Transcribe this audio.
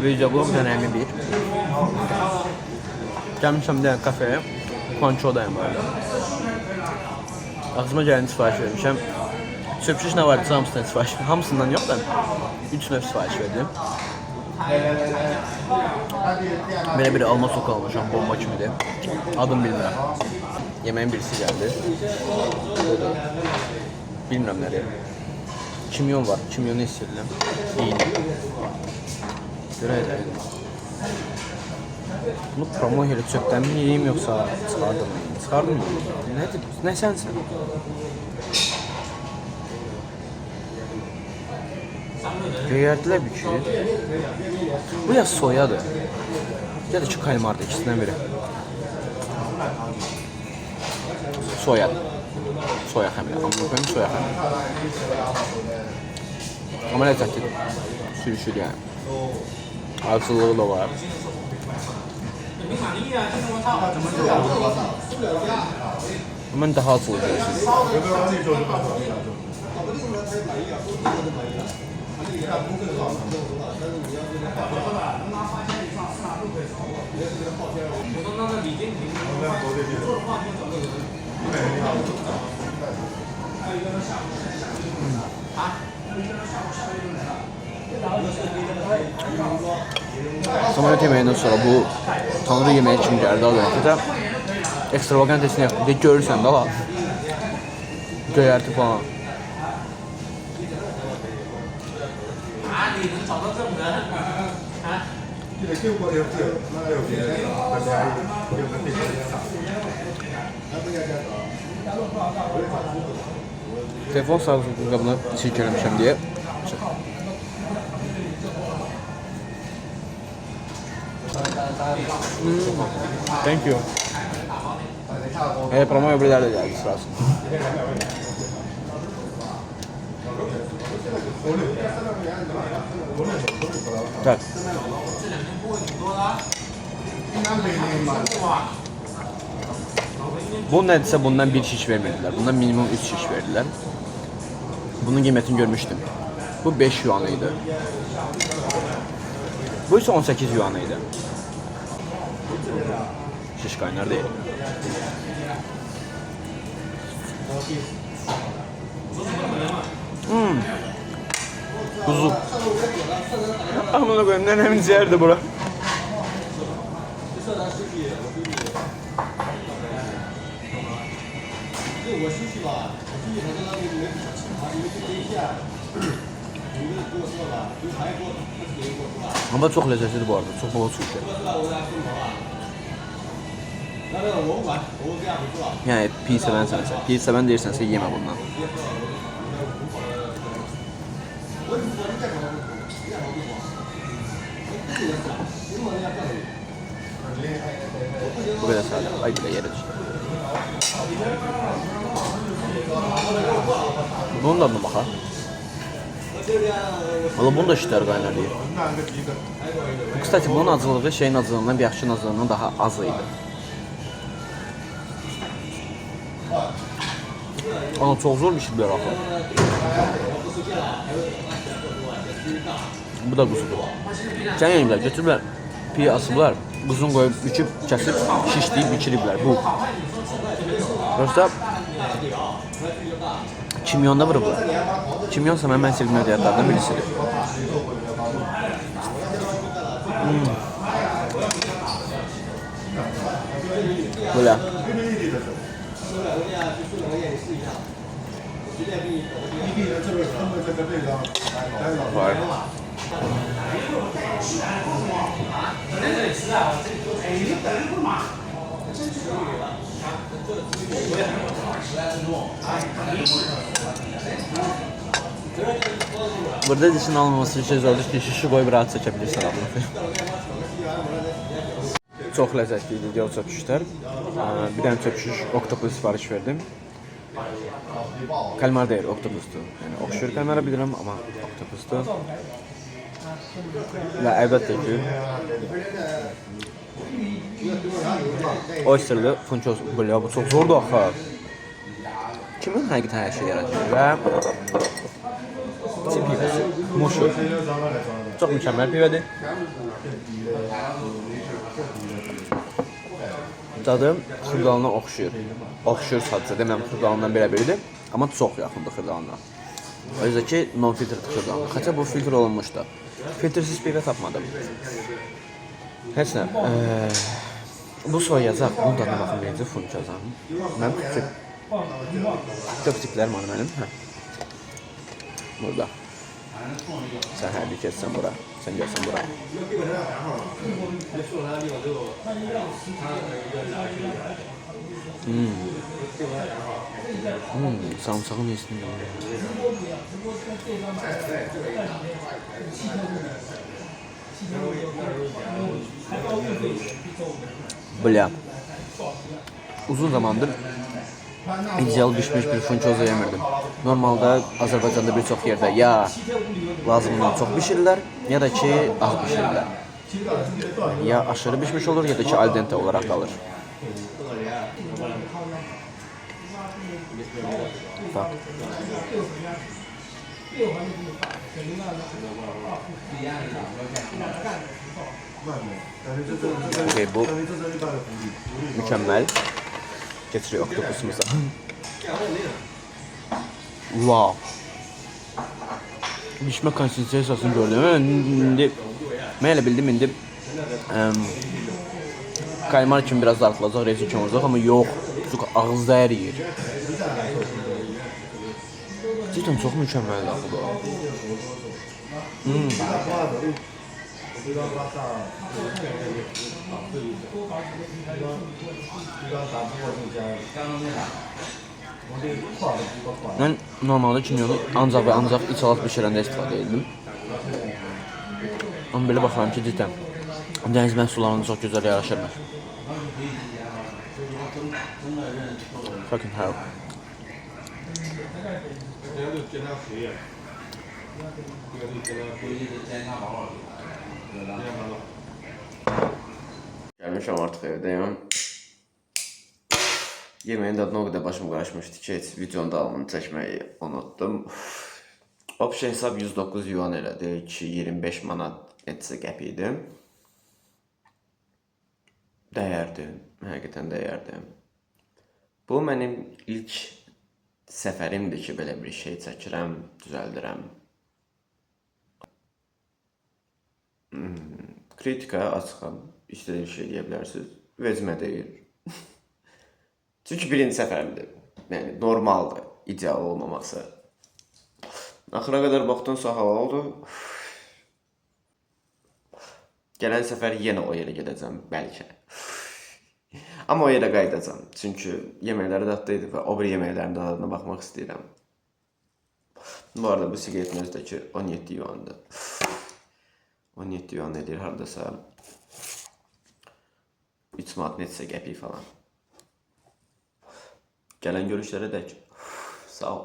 Video bu dönemi bir. Gəlmişəm bir dənə kafeye. Pançodayım böyle. Ağzıma gələni sifariş vermişəm. Söpüşüş nə vardı, hamısından sifariş verdim. Hamısından yox da 3 növ sifariş verdim. Belə bir alma soku almışam, bomba kimidir. Adım bilmirəm. Yeməyin birisi gəldi. Bilmirəm nədir. Kimyon var, kimyonu hiss edirəm. İyiyim. Görək. Bunu promo elə çöpdən mi yiyeyim yoxsa çıxardım mı? Çıxardım mı? Nədir? Nə sənsən? Göyərdilər bir ki. Bu ya soyadır. Ya da ki kalmardır, ikisindən biri. Soyadır. Soya xəmiri. Amma soya xəmiri. Amma ləzzətlidir. Sürüşür yəni. Acılığı da var. Mən daha acılı görürsünüz. Samanat yemeğinden sonra bu tanrı yemeği için geldi Allah'ta. Ekstravagant esini yaptım. De görürsen de var. Göyerti falan. Telefon sağlıklı kabına silkelemişim diye. Thank you. Promo öbürler de geldi sırası. Gel. Bu nedirse bundan bir şiş vermediler. Bundan minimum 3 şiş verdiler. Bunun kıymetini görmüştüm. Bu 5 yuanıydı. Bu ise 18 yuanıydı. Şiş kaynar değil. Kuzu. Amına koyayım, nenemin ciğerdi bura. Ama çok lezzetli bu arada, çok bol su içer. Yani pi seven değilsense yeme bundan. Bu kadar sade, ay bile yere düştü. Bunun da mı bakar? Valla bunu da şişler kaynar değil. Kısaca bunun acılığı şeyin acılığından bir yaxşının acılığından daha azıydı. Ama çok zor bir şeyler axı. Bu da quzudur. Sən yeyiblər, götürüblər, piyi asıblar, quzun qoyub, büküb, kəsib, şişləyib, biçiriblər. Bu. Yoxsa kimyonda vurublar. Kimyonsa mən sevdiyim nədiyyatlardan birisidir. Böyle. Var. Burada dişin alınması için zordur ki şişi koyup rahat çekebilirsin abla. Çok lezzetliydi diyor çöpüşler. Bir tane çöpüşüş oktopus sipariş verdim. Kalmar değil, oktopustu. Yani okşur kalmara bilirim ama oktopustu. Ve elbette ki oysterli funçoz böyle bu çok zordu axı. Kimin həqiqətən hər şey yaratır və tip yemesi. Muşu. Çox mükəmməl pivədir. Dadı xırdalına oxşuyur. Oxşuyur sadəcə, deməm xırdalından belə biridir. Amma çox yaxındır xırdalına. O yüzden ki non-filtre xırdalına. Xəçə bu filtre olunmuşdu. Filtresiz pivə tapmadım. Heç nə. Bu soyacaq. Bunun dadına baxın necə funçazam. Mən köpçüklərim var mənim. Burada. Sen her bir keçsən bura. Sen gəlsən bura. Sarımsağın üstünde. Bля. Uzun zamandır ideal pişmiş bir funçoza yemirdim. Normalde Azərbaycanda bir çox yerdə ya lazımdan çox bişirirlər, ya da ki az bişirirlər. Ya aşırı pişmiş olur, ya da ki al dente olarak kalır. Bak. Okay, bu mükemmel. Getiriyor oktopusumuza. Wow. Pişme konsistensiyasını gördüm. İndi mən elə bildim indi kaymar için biraz dartılacaq, reis için olacaq, amma yox. Çünki ağızda əriyir. Cidden çok mükemmel bu. Ben normalde kimyonu ancaq və ancaq iç alaq bişirəndə istifadə edirdim. Amma belə baxıram ki, cidden dəniz məhsullarına çox gözəl yaraşırlar. Fucking hell. Gelmişim artık evdeyim. Yemeğin dadına o kadar başım karışmıştı ki hiç videonun devamını çekmeyi unuttum. Option hesab 109 yuan elədi ki 25 manat etsə qəpiydi. Dəyərdi, həqiqətən dəyərdi. Bu mənim ilk səfərimdir ki belə bir şey çəkirəm, düzəldirəm. Kritikaya açıqam, istədiyim şey deyə bilərsiniz. Vecmə deyil. Çünki birinci səfərimdir. Yəni normaldır, ideal olmaması. Axıra qədər baxdan saha oldu. Gələn səfər yenə o yerə gedəcəm, bəlkə. Amma o yerə qayıdacam. Çünki yeməkləri dadlıydı və o bir yeməklərin dadına baxmaq istəyirəm. Bu arada bu sigaretin özdəki 17 yuandır. 17 yuan edir haradasa 3 manat netsə qəpik falan. Gələn görüşlərə dək. Sağ ol.